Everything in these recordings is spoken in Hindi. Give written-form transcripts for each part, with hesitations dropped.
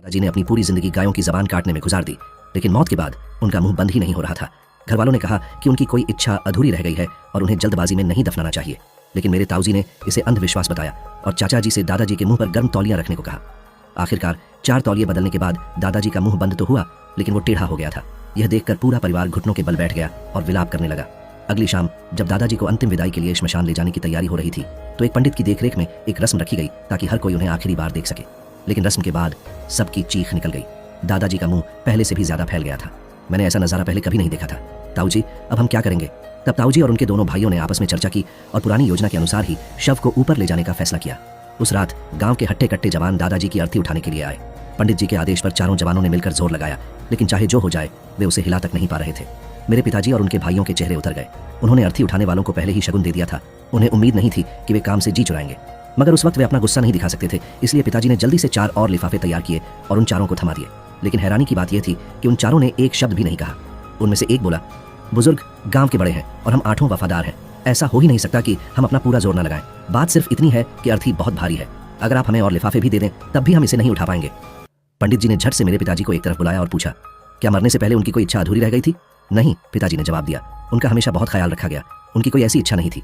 जी ने अपनी पूरी जिंदगी गायों की जबान काटने में गुजार दी, लेकिन मौत के बाद उनका मुंह बंद ही नहीं हो रहा था। घर वालों ने कहा कि उनकी कोई इच्छा अधूरी रह गई है और उन्हें जल्दबाजी में नहीं दफनाना चाहिए, लेकिन मेरे ताऊजी ने इसे अंधविश्वास बताया और चाचा जी से दादाजी के मुंह पर गर्म तौलियां रखने को कहा। आखिरकार 4 तौलिए बदलने के बाद दादाजी का मुंह बंद तो हुआ, लेकिन वो टेढ़ा हो गया था। यह देखकर पूरा परिवार घुटनों के बल बैठ गया और विलाप करने लगा। अगली शाम जब दादाजी को अंतिम विदाई के लिए श्मशान ले जाने की तैयारी हो रही थी, तो एक पंडित की देखरेख में एक रस्म रखी गई ताकि हर कोई उन्हें आखिरी बार देख सके। लेकिन रस्म के बाद सबकी चीख निकल गई। दादाजी का मुंह पहले से भी ज्यादा फैल गया था। मैंने ऐसा नजारा पहले कभी नहीं देखा था। ताऊजी, अब हम क्या करेंगे? तब ताऊजी और उनके दोनों भाइयों ने आपस में चर्चा की और पुरानी योजना के अनुसार ही शव को ऊपर ले जाने का फैसला किया। उस रात गांव के हट्टे कट्टे जवान दादाजी की अर्थी उठाने के लिए आए। पंडित जी के आदेश पर चारों जवानों ने मिलकर जोर लगाया, लेकिन चाहे जो हो जाए वे उसे हिला तक नहीं पा रहे थे। मेरे पिताजी और उनके भाइयों के चेहरे उतर गए। उन्होंने अर्थी उठाने वालों को पहले ही शगुन दे दिया था। उन्हें उम्मीद नहीं थी कि वे काम से जी चुराएंगे, मगर उस वक्त वे अपना गुस्सा नहीं दिखा सकते थे। इसलिए पिताजी ने जल्दी से 4 और लिफाफे तैयार किए और उन चारों को थमा दिए। लेकिन हैरानी की बात यह थी कि उन चारों ने एक शब्द भी नहीं कहा। उनमें से एक बोला, बुजुर्ग गांव के बड़े हैं और हम 8 वफादार हैं। ऐसा हो ही नहीं सकता कि हम अपना पूरा जोर न लगाएं। बात सिर्फ इतनी है कि अर्थी बहुत भारी है। अगर आप हमें और लिफाफे भी दे दें तब भी हम इसे नहीं उठा पाएंगे। पंडित जी ने झट से मेरे पिताजी को एक तरफ बुलाया और पूछा, क्या मरने से पहले उनकी कोई इच्छा अधूरी रह गई थी? नहीं, पिताजी ने जवाब दिया। उनका हमेशा बहुत ख्याल रखा गया। उनकी कोई ऐसी इच्छा नहीं थी।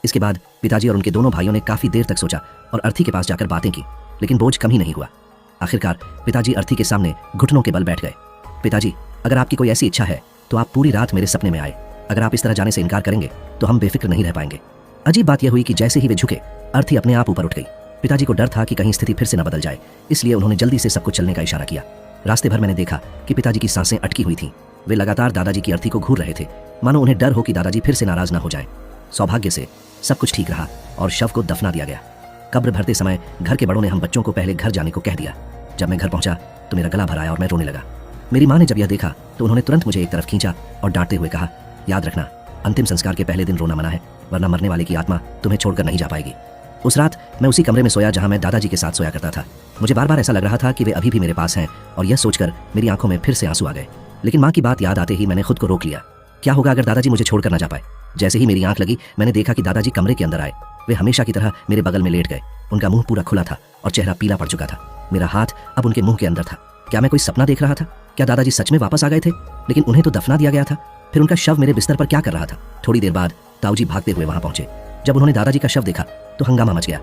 इसके बाद पिताजी और उनके दोनों भाइयों ने काफी देर तक सोचा और अर्थी के पास जाकर बातें की, लेकिन बोझ कम ही नहीं हुआ। आखिरकार पिताजी अर्थी के सामने घुटनों के बल बैठ गए। पिताजी, अगर आपकी कोई ऐसी इच्छा है तो आप पूरी रात मेरे सपने में आए। अगर आप इस तरह जाने से इनकार करेंगे तो हम बेफिक्र नहीं रह पाएंगे। अजीब बात यह हुई कि जैसे ही वे झुके, अर्थी अपने आप ऊपर उठ गई। पिताजी को डर था कि कहीं स्थिति फिर से न बदल जाए, इसलिए उन्होंने जल्दी से सबको चलने का इशारा किया। रास्ते भर मैंने देखा कि पिताजी की सांसें अटकी हुई थीं। वे लगातार दादाजी की अर्थी को घूर रहे थे, मानो उन्हें डर हो कि दादाजी फिर से नाराज न हो जाएं। सौभाग्य से सब कुछ ठीक रहा और शव को दफना दिया गया। कब्र भरते समय घर के बड़ों ने हम बच्चों को पहले घर जाने को कह दिया। जब मैं घर पहुंचा तो मेरा गला भर आया और मैं रोने लगा। मेरी माँ ने जब यह देखा तो उन्होंने तुरंत मुझे एक तरफ खींचा और डांटते हुए कहा, याद रखना, अंतिम संस्कार के पहले दिन रोना मना है, वरना मरने वाले की आत्मा तुम्हें छोड़कर नहीं जा पाएगी। उस रात मैं उसी कमरे में सोया जहां मैं दादाजी के साथ सोया करता था। मुझे बार बार ऐसा लग रहा था कि वे अभी भी मेरे पास हैं और यह सोचकर मेरी आंखों में फिर से आंसू आ गए। लेकिन माँ की बात याद आते ही मैंने खुद को रोक लिया। क्या होगा अगर दादाजी मुझे छोड़कर न जा पाए? जैसे ही मेरी आंख लगी मैंने देखा कि दादाजी कमरे के अंदर आए। वे हमेशा की तरह मेरे बगल में लेट गए। उनका मुंह पूरा खुला था और चेहरा पीला पड़ चुका था। मेरा हाथ अब उनके मुंह के अंदर था। क्या मैं कोई सपना देख रहा था? क्या दादाजी सच में वापस आ गए थे? लेकिन उन्हें तो दफना दिया गया था। फिर उनका शव मेरे बिस्तर पर क्या कर रहा था? थोड़ी देर बाद ताऊजी भागते हुए वहां पहुंचे। जब उन्होंने दादाजी का शव देखा तो हंगामा मच गया।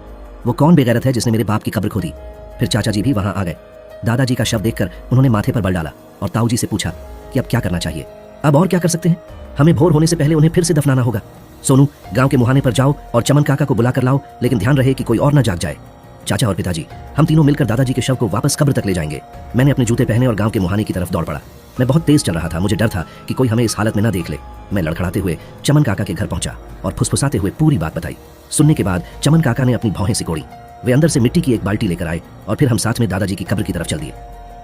वो कौन बेगैरत है जिसने मेरे बाप की कब्र खोदी? फिर चाचा जी भी वहां आ गए। दादाजी का शव देखकर उन्होंने माथे पर बल डाला और ताऊजी से पूछा कि अब क्या करना चाहिए? अब और क्या कर सकते हैं? हमें भोर होने से पहले उन्हें फिर से दफनाना होगा। सोनू, गांव के मुहाने पर जाओ और चमन काका को बुला कर लाओ, लेकिन ध्यान रहे कि कोई और न जाग जाए। चाचा और पिताजी, हम तीनों मिलकर दादाजी के शव को वापस कब्र तक ले जाएंगे। मैंने अपने जूते पहने और गांव के मुहाने की तरफ दौड़ पड़ा। मैं बहुत तेज चल रहा था। मुझे डर था कि कोई हमें इस हालत में न देख ले। मैं लड़खड़ाते हुए चमन काका के घर पहुंचा और फुसफुसाते हुए पूरी बात बताई। सुनने के बाद चमन काका ने अपनी भौहें सिकोड़ी। वे अंदर से मिट्टी की एक बाल्टी लेकर आए और फिर हम साथ में दादाजी की कब्र की तरफ चल दिए।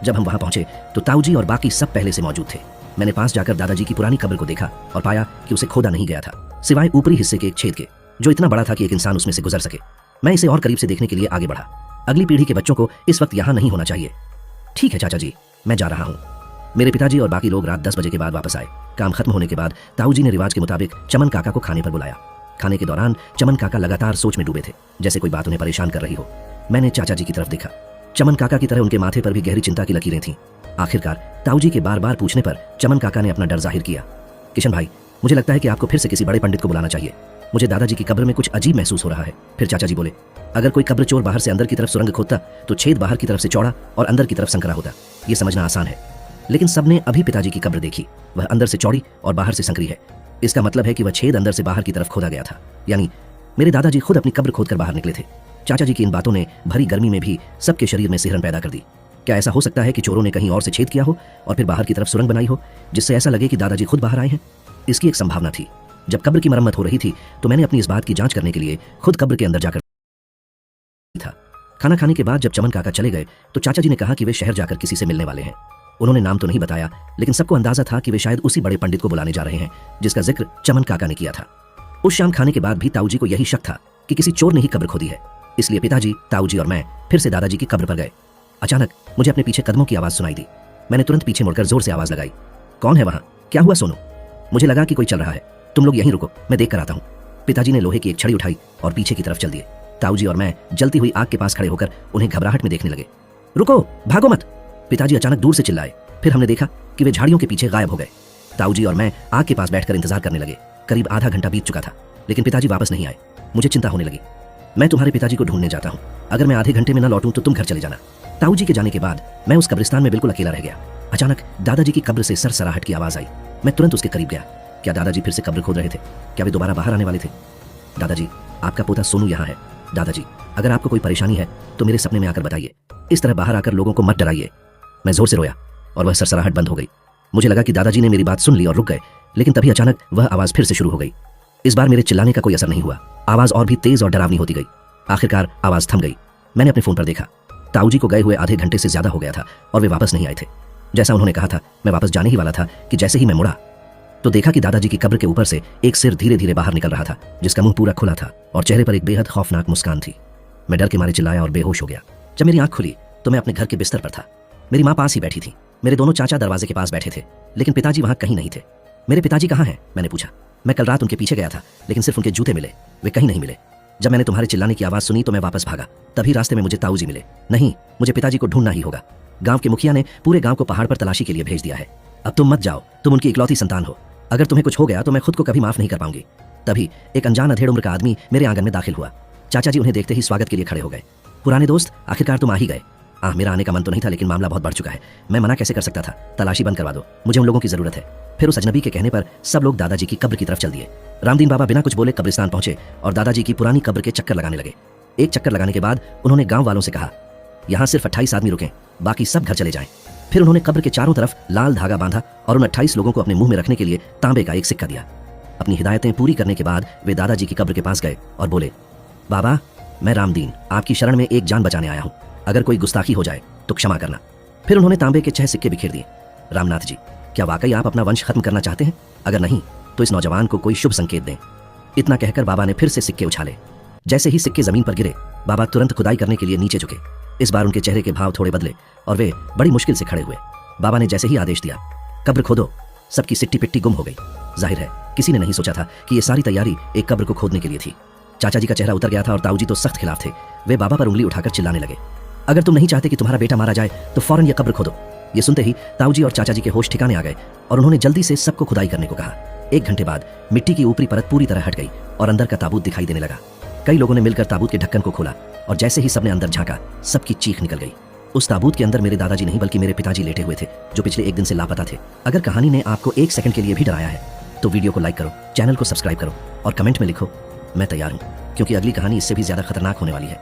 जब हम वहां पहुंचे तो ताऊजी और बाकी सब पहले से मौजूद थे। मैंने पास जाकर दादाजी की पुरानी कब्र को देखा और पाया कि उसे खोदा नहीं गया था, सिवाय ऊपरी हिस्से के एक छेद के, जो इतना बड़ा था कि एक इंसान उसमें से गुजर सके। मैं इसे और करीब से देखने के लिए आगे बढ़ा। अगली पीढ़ी के बच्चों को इस वक्त यहाँ नहीं होना चाहिए। ठीक है चाचा जी, मैं जा रहा हूँ। मेरे पिताजी और बाकी लोग रात 10 बजे के बाद वापस आए। काम खत्म होने के बाद ताऊजी ने रिवाज के मुताबिक चमन काका को खाने पर बुलाया। खाने के दौरान चमन काका लगातार सोच में डूबे थे, जैसे कोई बात उन्हें परेशान कर रही हो। मैंने चाचा जी की तरफ देखा। चमन काका की तरह उनके माथे पर भी गहरी चिंता की लकीरें थीं। आखिरकार ताऊजी के बार बार पूछने पर चमन काका ने अपना डर जाहिर किया। किशन भाई, मुझे लगता है कि आपको फिर से किसी बड़े पंडित को बुलाना चाहिए। मुझे दादाजी की कब्र में कुछ अजीब महसूस हो रहा है। फिर चाचा जी बोले, अगर कोई कब्र चोर बाहर से अंदर की तरफ सुरंग खोदता तो छेद बाहर की तरफ से चौड़ा और अंदर की तरफ संकरा होता। ये समझना आसान है, लेकिन सबने अभी पिताजी की कब्र देखी। वह अंदर से चौड़ी और बाहर से संकरी है। इसका मतलब है कि वह छेद अंदर से बाहर की तरफ खोदा गया था, यानी मेरे दादाजी खुद अपनी कब्र खोदकर बाहर निकले थे। चाचा जी की इन बातों ने भरी गर्मी में भी सबके शरीर में सिहरन पैदा कर दी। क्या ऐसा हो सकता है कि चोरों ने कहीं और से छेद किया हो और फिर बाहर की तरफ सुरंग बनाई हो, जिससे ऐसा लगे कि दादाजी खुद बाहर आए हैं? इसकी एक संभावना थी। जब कब्र की मरम्मत हो रही थी तो मैंने अपनी इस बात की जांच करने के लिए खुद कब्र के अंदर जाकर था। खाना खाने के बाद जब चमन काका चले गए तो चाचा जी ने कहा कि वे शहर जाकर किसी से मिलने वाले हैं। उन्होंने नाम तो नहीं बताया, लेकिन सबको अंदाजा था कि वे शायद उसी बड़े पंडित को बुलाने जा रहे हैं जिसका जिक्र चमन काका ने किया था। उस शाम खाने के बाद भी ताऊजी को यही शक था कि किसी चोर ने ही कब्र खोदी है। इसलिए पिताजी, ताऊजी और मैं फिर से दादाजी की कब्र पर गए। अचानक मुझे अपने पीछे कदमों की आवाज सुनाई दी। मैंने तुरंत पीछे मुड़कर जोर से आवाज लगाई, कौन है वहां? क्या हुआ सोनू? मुझे लगा कि कोई चल रहा है। तुम लोग यहीं रुको, मैं देख कर आता हूँ। पिताजी ने लोहे की एक छड़ी उठाई और पीछे की तरफ चल दिए। ताऊजी और मैं जलती हुई आग के पास खड़े होकर उन्हें घबराहट में देखने लगे। रुको, भागो मत, पिताजी अचानक दूर से चिल्लाए। फिर हमने देखा कि वे झाड़ियों के पीछे गायब हो गए। ताऊजी और मैं आग के पास बैठकर इंतजार करने लगे। करीब आधा घंटा बीत चुका था, लेकिन पिताजी वापस नहीं आए। मुझे चिंता होने लगी। मैं तुम्हारे पिताजी को ढूंढने जाता हूँ, अगर मैं आधे घंटे में न लौटूं तो तुम घर चले जाना। ताऊजी के जाने के बाद मैं उस कब्रिस्तान में बिल्कुल अकेला रह गया। अचानक दादाजी की कब्र से सरसराहट की आवाज आई। मैं तुरंत उसके करीब गया। क्या दादाजी फिर से कब्र खोद रहे थे? क्या वे दोबारा बाहर आने वाले थे? दादाजी, आपका पोता सोनू यहाँ है। दादाजी, अगर आपको कोई परेशानी है तो मेरे सपने में आकर बताइए। इस तरह बाहर आकर लोगों को मत डराइए। मैं जोर से रोया और वह सरसराहट बंद हो गई। मुझे लगा कि दादाजी ने मेरी बात सुन ली और रुक गए, लेकिन तभी अचानक वह आवाज फिर से शुरू हो गई। इस बार मेरे चिल्लाने का कोई असर नहीं हुआ। आवाज और भी तेज और डरावनी होती गई। आखिरकार आवाज थम गई। मैंने अपने फोन पर देखा। ताऊजी को गए हुए आधे घंटे से ज्यादा हो गया था और वे वापस नहीं आए थे। जैसा उन्होंने कहा था, मैं वापस जाने ही वाला था कि जैसे ही मैं मुड़ा तो देखा कि दादाजी की कब्र के ऊपर से एक सिर धीरे धीरे बाहर निकल रहा था, जिसका मुंह पूरा खुला था और चेहरे पर एक बेहद खौफनाक मुस्कान थी। मैं डर के मारे चिल्लाया और बेहोश हो गया। जब मेरी आंख खुली तो मैं अपने घर के बिस्तर पर था। मेरी माँ पास ही बैठी थी। मेरे दोनों चाचा दरवाजे के पास बैठे थे, लेकिन पिताजी वहां कहीं नहीं थे। मेरे पिताजी कहाँ हैं? मैंने पूछा। मैं कल रात उनके पीछे गया था, लेकिन सिर्फ उनके जूते मिले, वे कहीं नहीं मिले। जब मैंने तुम्हारे चिल्लाने की आवाज सुनी तो मैं वापस भागा। तभी रास्ते में मुझे ताऊजी मिले। नहीं, मुझे पिताजी को ढूंढना ही होगा। गांव के मुखिया ने पूरे गांव को पहाड़ पर तलाशी के लिए भेज दिया है। अब तुम मत जाओ, तुम उनकी इकलौती संतान हो। अगर तुम्हें कुछ हो गया तो मैं खुद को कभी माफ नहीं कर पाऊंगी। तभी एक अनजान अधेड़ उम्र का आदमी मेरे आंगन में दाखिल हुआ। चाचा जी उन्हें देखते ही स्वागत के लिए खड़े हो गए। पुराने दोस्त, आखिरकार तुम आ ही गए। मेरा आने का मन तो नहीं था, लेकिन मामला बहुत बढ़ चुका है। मैं मना कैसे कर सकता था? तलाशी बंद करवा दो, मुझे उन लोगों की जरूरत है। फिर उस अजनबी के कहने पर सब लोग दादाजी की कब्र की तरफ चल दिए। रामदीन बाबा बिना कुछ बोले कब्रिस्तान पहुंचे और दादाजी की पुरानी कब्र के चक्कर लगाने लगे। एक चक्कर लगाने के बाद उन्होंने गांव वालों से कहा, यहाँ सिर्फ 28 आदमी रुकें, बाकी सब घर चले जाएं। फिर उन्होंने कब्र के चारों तरफ लाल धागा बांधा और उन 28 लोगों को अपने मुंह में रखने के लिए तांबे का एक सिक्का दिया। अपनी हिदायतें पूरी करने के बाद वे दादाजी की कब्र के पास गए और बोले, बाबा, मैं रामदीन आपकी शरण में एक जान बचाने आया हूँ। अगर कोई गुस्ताखी हो जाए तो क्षमा करना। फिर उन्होंने तांबे के 6 सिक्के बिखेर दिए। रामनाथ जी, क्या वाकई आप अपना वंश खत्म करना चाहते हैं? अगर नहीं तो इस नौजवान को कोई शुभ संकेत दें। इतना कहकर बाबा ने फिर से सिक्के उछाले। जैसे ही सिक्के जमीन पर गिरे, बाबा तुरंत खुदाई करने के लिए नीचे झुके। इस बार उनके चेहरे के भाव थोड़े बदले और वे बड़ी मुश्किल से खड़े हुए। बाबा ने जैसे ही आदेश दिया, कब्र खोदो, सबकी सिट्टी पिट्टी गुम हो गई। जाहिर है किसी ने नहीं सोचा था कि ये सारी तैयारी एक कब्र को खोदने के लिए थी। चाचा जी का चेहरा उतर गया था और ताऊजी तो सख्त खिलाफ थे। वे बाबा पर उंगली उठाकर चिल्लाने लगे, अगर तुम नहीं चाहते कि तुम्हारा बेटा मारा जाए तो फौरन यह कब्र खोदो। ये सुनते ही ताऊजी और चाचा जी के होश ठिकाने आ गए और उन्होंने जल्दी से सबको खुदाई करने को कहा। 1 घंटे बाद मिट्टी की ऊपरी परत पूरी तरह हट गई और अंदर का ताबूत दिखाई देने लगा। कई लोगों ने मिलकर ताबूत के ढक्कन को खोला और जैसे ही सबने अंदर झांका, सबकी चीख निकल गई। उस ताबूत के अंदर मेरे दादाजी नहीं बल्कि मेरे पिताजी लेटे हुए थे, जो पिछले 1 दिन से लापता थे। अगर कहानी ने आपको 1 सेकंड के लिए भी डराया है तो वीडियो को लाइक करो, चैनल को सब्सक्राइब करो और कमेंट में लिखो, मैं तैयार हूं, क्योंकि अगली कहानी इससे भी ज्यादा खतरनाक होने वाली है।